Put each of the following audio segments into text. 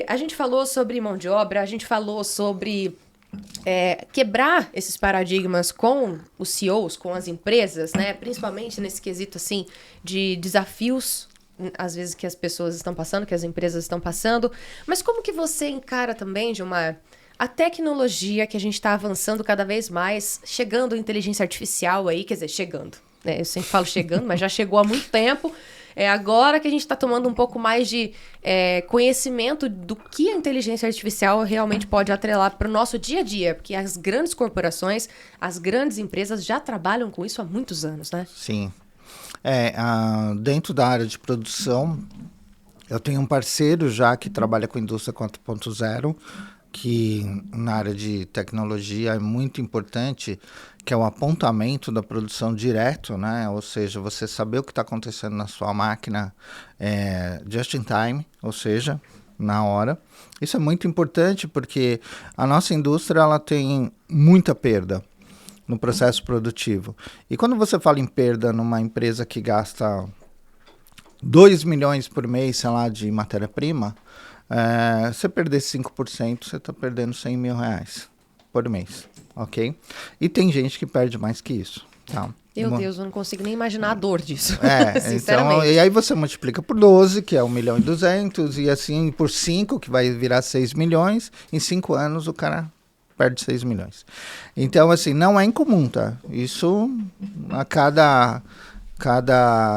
a gente falou sobre mão de obra, a gente falou sobre quebrar esses paradigmas com os CEOs, com as empresas, né? Principalmente nesse quesito, assim, de desafios, às vezes, que as pessoas estão passando, que as empresas estão passando. Mas como que você encara também, Gilmar, a tecnologia que a gente está avançando cada vez mais, chegando a inteligência artificial aí, quer dizer, chegando, né? Eu sempre falo chegando, mas já chegou há muito tempo. É agora que a gente está tomando um pouco mais de conhecimento do que a inteligência artificial realmente pode atrelar para o nosso dia a dia, porque as grandes corporações, as grandes empresas já trabalham com isso há muitos anos, né? Sim. Dentro da área de produção, eu tenho um parceiro já que trabalha com indústria 4.0, que na área de tecnologia é muito importante, que é o apontamento da produção direto, né? Ou seja, você saber o que está acontecendo na sua máquina just in time, ou seja, na hora. Isso é muito importante porque a nossa indústria ela tem muita perda no processo produtivo. E quando você fala em perda numa empresa que gasta 2 milhões por mês, sei lá, de matéria-prima, você perder 5%, você está perdendo 100 mil reais por mês, ok? E tem gente que perde mais que isso, tá? Meu Deus, eu não consigo nem imaginar a dor disso, sinceramente. Então, e aí você multiplica por 12, que é 1.200.000, e assim por 5, que vai virar 6 milhões, em 5 anos o cara perde 6 milhões. Então, assim, não é incomum, tá? Isso, a cada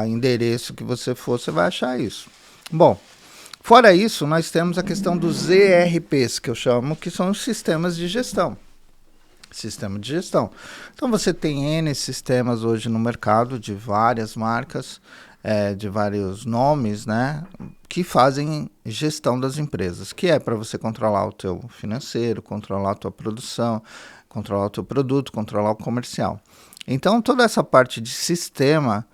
endereço que você for, você vai achar isso. Bom, fora isso, nós temos a questão dos ERPs, que eu chamo, que são os sistemas de gestão. Sistema de gestão. Então, você tem N sistemas hoje no mercado, de várias marcas, de vários nomes, né, que fazem gestão das empresas, que é para você controlar o teu financeiro, controlar a tua produção, controlar o teu produto, controlar o comercial. Então, toda essa parte de sistema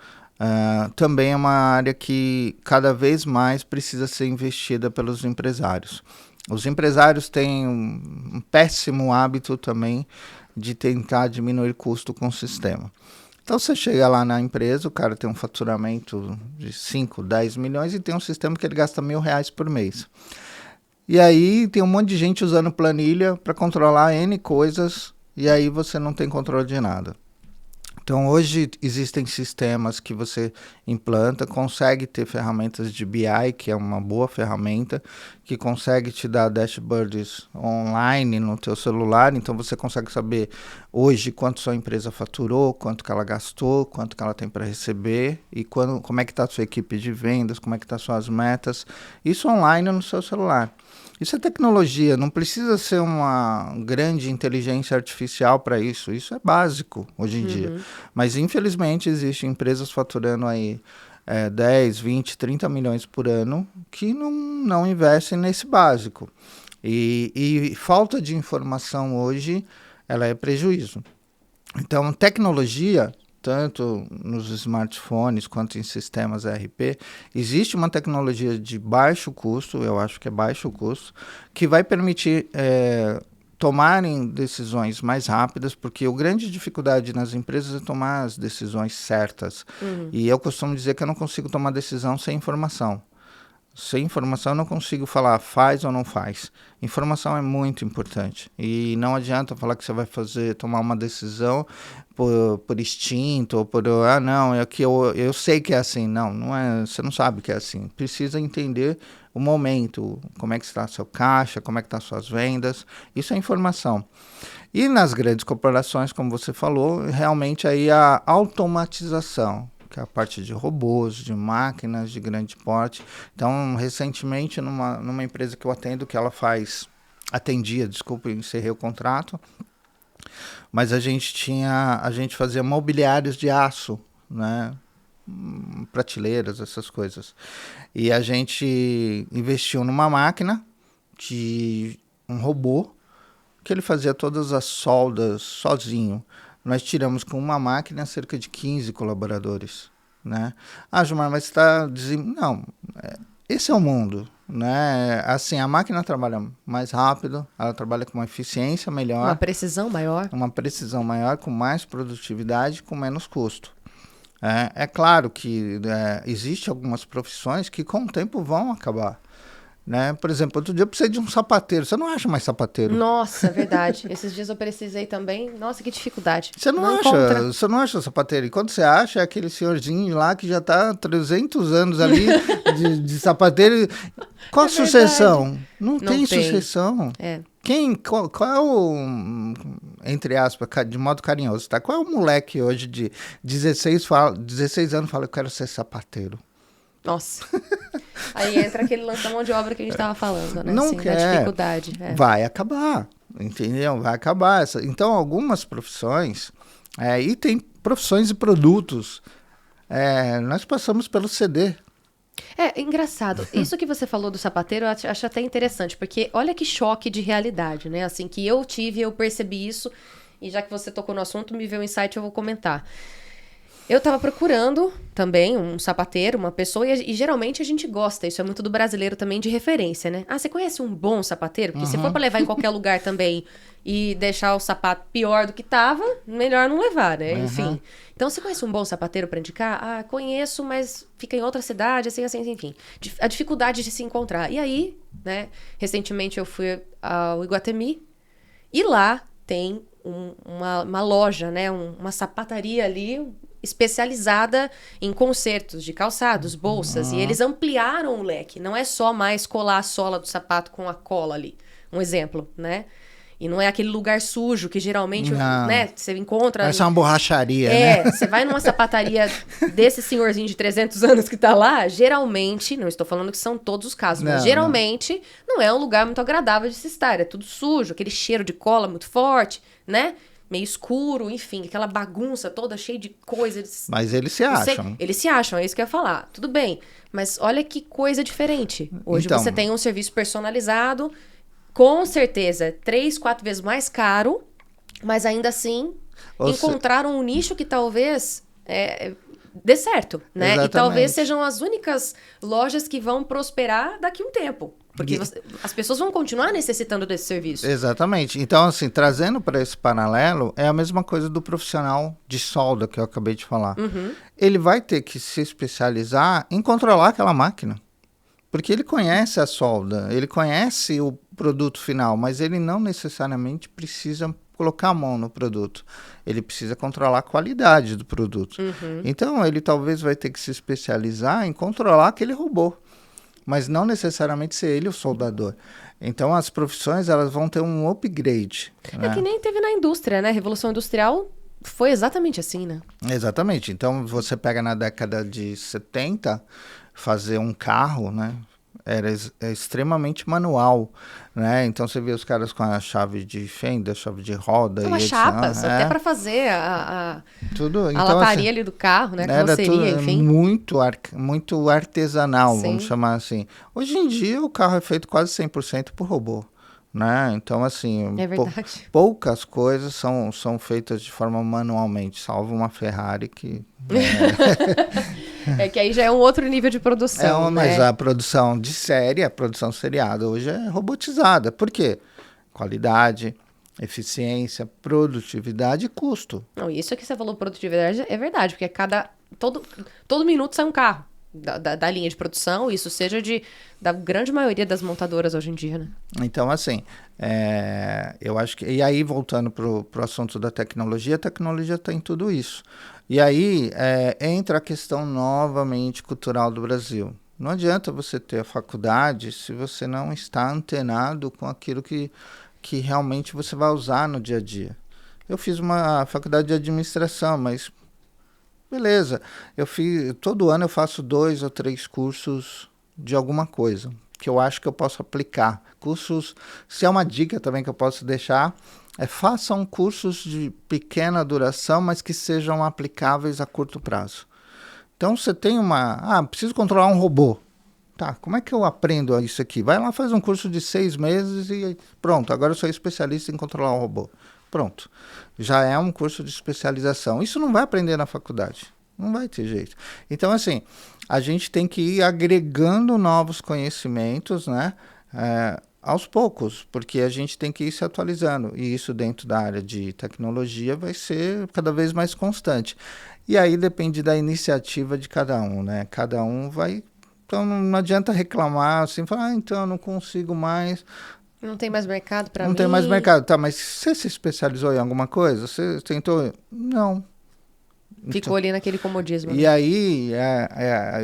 também é uma área que cada vez mais precisa ser investida pelos empresários. Os empresários têm um péssimo hábito também de tentar diminuir custo com o sistema. Então, você chega lá na empresa, o cara tem um faturamento de 5, 10 milhões e tem um sistema que ele gasta R$1.000 por mês. E aí tem um monte de gente usando planilha para controlar N coisas e aí você não tem controle de nada. Então, hoje existem sistemas que você implanta, consegue ter ferramentas de BI, que é uma boa ferramenta, que consegue te dar dashboards online no teu celular. Então, você consegue saber hoje quanto sua empresa faturou, quanto que ela gastou, quanto que ela tem para receber e como é que está a sua equipe de vendas, como é que estão suas metas. Isso online no seu celular. Isso é tecnologia, não precisa ser uma grande inteligência artificial para isso. Isso é básico hoje em dia. Mas, infelizmente, existem empresas faturando aí 10, 20, 30 milhões por ano que não investem nesse básico. E falta de informação hoje, ela é prejuízo. Então, tecnologia, tanto nos smartphones quanto em sistemas ERP, existe uma tecnologia de baixo custo, eu acho que é baixo custo, que vai permitir tomarem decisões mais rápidas, porque a grande dificuldade nas empresas é tomar as decisões certas. E eu costumo dizer que eu não consigo tomar decisão sem informação. Sem informação eu não consigo falar faz ou não faz. Informação é muito importante. E não adianta falar que você vai tomar uma decisão por instinto, ou não, é que eu sei que é assim. Não é, você não sabe que é assim. Precisa entender o momento, como é que está seu caixa, como é que estão suas vendas. Isso é informação. E nas grandes corporações, como você falou, realmente aí a automatização, que é a parte de robôs, de máquinas de grande porte. Então, recentemente, numa empresa que eu atendo, que ela encerrei o contrato, mas a gente fazia mobiliários de aço, né? Prateleiras, essas coisas. E a gente investiu numa máquina, um robô, que ele fazia todas as soldas sozinho. Nós tiramos com uma máquina cerca de 15 colaboradores, né? Gilmar, mas está dizendo... Não, esse é o mundo, né? Assim, a máquina trabalha mais rápido, ela trabalha com uma eficiência melhor. Uma precisão maior. Uma precisão maior, com mais produtividade, com menos custo. É claro que existem algumas profissões que com o tempo vão acabar. né? Por exemplo, outro dia eu precisei de um sapateiro. Você não acha mais sapateiro? Nossa, verdade. Esses dias eu precisei também. Nossa, que dificuldade. Você não encontra. você não acha sapateiro. E quando você acha, é aquele senhorzinho lá que já está há 300 anos ali de sapateiro. Qual a sucessão? Não tem sucessão. É. Qual é o, entre aspas, de modo carinhoso, tá? Qual é o moleque hoje de 16 anos fala, eu quero ser sapateiro? Nossa. Aí entra aquele lance da mão de obra que a gente estava falando, né? Não assim, quer. Da dificuldade. Vai acabar, entendeu? Vai acabar. Então, algumas profissões, e tem profissões e produtos, nós passamos pelo CD. É engraçado. Isso que você falou do sapateiro, eu acho até interessante, porque olha que choque de realidade, né? Assim, que eu tive, eu percebi isso, e já que você tocou no assunto, me veio um insight, eu vou comentar. Eu tava procurando também um sapateiro, uma pessoa, e geralmente a gente gosta, isso é muito do brasileiro também, de referência, né? Ah, você conhece um bom sapateiro? Porque se for pra levar em qualquer lugar também e deixar o sapato pior do que tava, melhor não levar, né? Enfim. Então, você conhece um bom sapateiro pra indicar? Ah, conheço, mas fica em outra cidade, assim, enfim. A dificuldade de se encontrar. E aí, né, recentemente eu fui ao Iguatemi, e lá tem uma loja, né, uma sapataria ali especializada em consertos de calçados, bolsas, e eles ampliaram o leque. Não é só mais colar a sola do sapato com a cola ali. Um exemplo, né? E não é aquele lugar sujo que geralmente, né, você encontra... Parece uma borracharia, né? Você vai numa sapataria desse senhorzinho de 300 anos que tá lá, geralmente, não estou falando que são todos os casos, mas geralmente não é um lugar muito agradável de se estar. É tudo sujo, aquele cheiro de cola muito forte, né? Meio escuro, enfim, aquela bagunça toda cheia de coisas. Mas eles se acham. Eles se acham, é isso que eu ia falar. Tudo bem, mas olha que coisa diferente. Hoje Então, você tem um serviço personalizado, com certeza 3, 4 vezes mais caro, mas ainda assim encontraram um nicho que talvez dê certo, né? Exatamente. E talvez sejam as únicas lojas que vão prosperar daqui a um tempo. Porque as pessoas vão continuar necessitando desse serviço. Exatamente. Então, assim, trazendo para esse paralelo, é a mesma coisa do profissional de solda que eu acabei de falar. Ele vai ter que se especializar em controlar aquela máquina. Porque ele conhece a solda, ele conhece o produto final, mas ele não necessariamente precisa colocar a mão no produto. Ele precisa controlar a qualidade do produto. Então, ele talvez vai ter que se especializar em controlar aquele robô, mas não necessariamente ser ele o soldador. Então, as profissões elas vão ter um upgrade. É que nem teve na indústria, né? Revolução Industrial foi exatamente assim, né? Exatamente. Então, você pega na década de 70, fazer um carro, né? Era extremamente manual, né? Então você vê os caras com a chave de fenda, chave de roda. As chapas, até para fazer a lataria assim, ali do carro, né? Era seria, enfim. Muito artesanal, Sim. Vamos chamar assim. Hoje em dia o carro é feito quase 100% por robô. Né? Então, assim, poucas coisas são feitas de forma manualmente, salvo uma Ferrari que... É que aí já é um outro nível de produção, mas a produção de série, a produção seriada hoje é robotizada. Por quê? Qualidade, eficiência, produtividade e custo. Não, isso que você falou, produtividade, é verdade, porque todo minuto sai um carro da linha de produção, isso seja da grande maioria das montadoras hoje em dia, né? Então, assim, eu acho que... E aí, voltando pro assunto da tecnologia, a tecnologia tem tudo isso. E aí, entra a questão novamente cultural do Brasil. Não adianta você ter a faculdade se você não está antenado com aquilo que realmente você vai usar no dia a dia. Eu fiz uma faculdade de administração, mas... Beleza, todo ano eu faço 2 ou 3 cursos de alguma coisa, que eu acho que eu posso aplicar. Cursos, se é uma dica também que eu posso deixar, façam cursos de pequena duração, mas que sejam aplicáveis a curto prazo. Então, você tem preciso controlar um robô. Tá, como é que eu aprendo isso aqui? Vai lá, faz um curso de 6 meses e pronto, agora eu sou especialista em controlar um robô. Pronto, já é um curso de especialização. Isso não vai aprender na faculdade, não vai ter jeito. Então, assim, a gente tem que ir agregando novos conhecimentos, né, aos poucos, porque a gente tem que ir se atualizando. E isso dentro da área de tecnologia vai ser cada vez mais constante. E aí depende da iniciativa de cada um, né? Cada um vai Então não adianta reclamar assim, falar, então eu não consigo mais. Não tem mais mercado para mim. Não tem mais mercado. Tá, mas você se especializou em alguma coisa? Você tentou? Não. Ficou ali naquele comodismo. E aí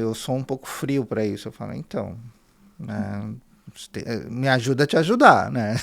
eu sou um pouco frio para isso. Eu falo, então, me ajuda a te ajudar, né?